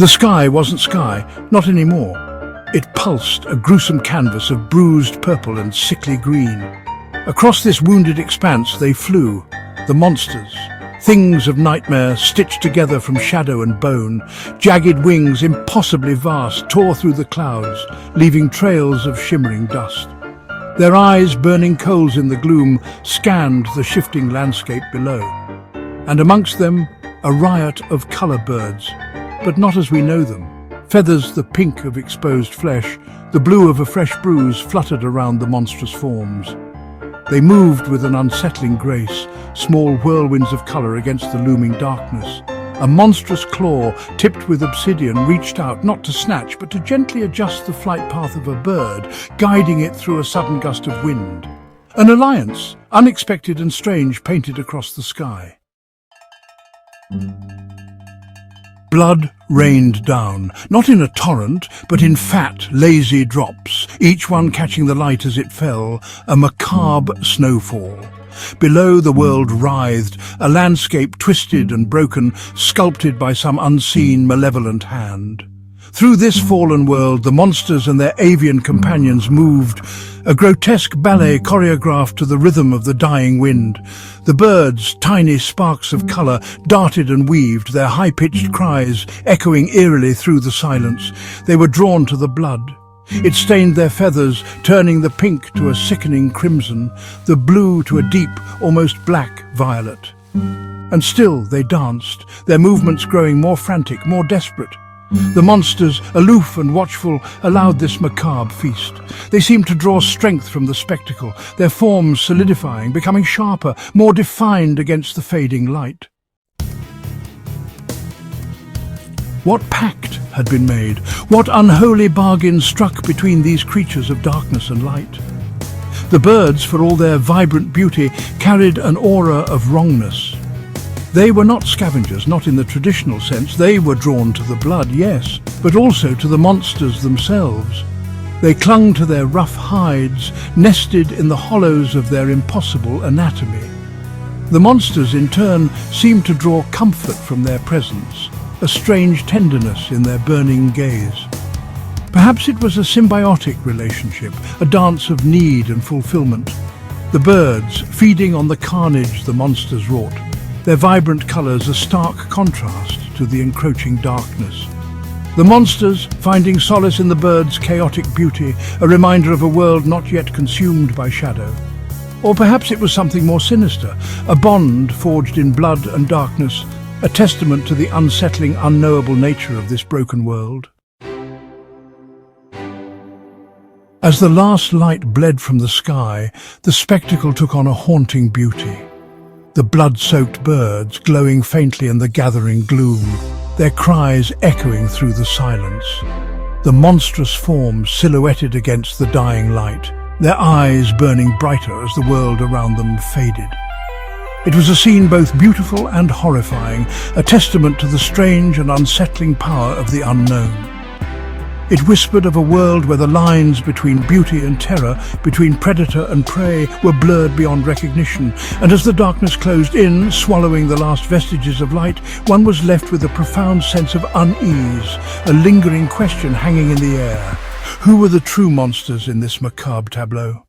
The sky wasn't sky, not anymore. It pulsed, a gruesome canvas of bruised purple and sickly green. Across this wounded expanse they flew, the monsters, things of nightmare stitched together from shadow and bone. Jagged wings, impossibly vast, tore through the clouds, leaving trails of shimmering dust. Their eyes, burning coals in the gloom, scanned the shifting landscape below. And amongst them, a riot of colour birds, but not as we know them. Feathers the pink of exposed flesh, the blue of a fresh bruise fluttered around the monstrous forms. They moved with an unsettling grace, small whirlwinds of colour against the looming darkness. A monstrous claw, tipped with obsidian, reached out, not to snatch, but to gently adjust the flight path of a bird, guiding it through a sudden gust of wind. An alliance, unexpected and strange, painted across the sky. Blood rained down, not in a torrent, but in fat, lazy drops, each one catching the light as it fell, a macabre snowfall. Below, the world writhed, a landscape twisted and broken, sculpted by some unseen, malevolent hand. Through this fallen world, the monsters and their avian companions moved, a grotesque ballet choreographed to the rhythm of the dying wind. The birds, tiny sparks of colour, darted and weaved, their high-pitched cries echoing eerily through the silence. They were drawn to the blood. It stained their feathers, turning the pink to a sickening crimson, the blue to a deep, almost black violet. And still they danced, their movements growing more frantic, more desperate. The monsters, aloof and watchful, allowed this macabre feast. They seemed to draw strength from the spectacle, their forms solidifying, becoming sharper, more defined against the fading light. What pact had been made? What unholy bargain struck between these creatures of darkness and light? The birds, for all their vibrant beauty, carried an aura of wrongness. They were not scavengers, not in the traditional sense. They were drawn to the blood, yes, but also to the monsters themselves. They clung to their rough hides, nested in the hollows of their impossible anatomy. The monsters, in turn, seemed to draw comfort from their presence, a strange tenderness in their burning gaze. Perhaps it was a symbiotic relationship, a dance of need and fulfillment. The birds, feeding on the carnage the monsters wrought, their vibrant colours a stark contrast to the encroaching darkness. The monsters, finding solace in the birds' chaotic beauty, a reminder of a world not yet consumed by shadow. Or perhaps it was something more sinister, a bond forged in blood and darkness, a testament to the unsettling, unknowable nature of this broken world. As the last light bled from the sky, the spectacle took on a haunting beauty. The blood-soaked birds glowing faintly in the gathering gloom, their cries echoing through the silence. The monstrous forms silhouetted against the dying light, their eyes burning brighter as the world around them faded. It was a scene both beautiful and horrifying, a testament to the strange and unsettling power of the unknown. It whispered of a world where the lines between beauty and terror, between predator and prey, were blurred beyond recognition, and as the darkness closed in, swallowing the last vestiges of light, one was left with a profound sense of unease, a lingering question hanging in the air. Who were the true monsters in this macabre tableau?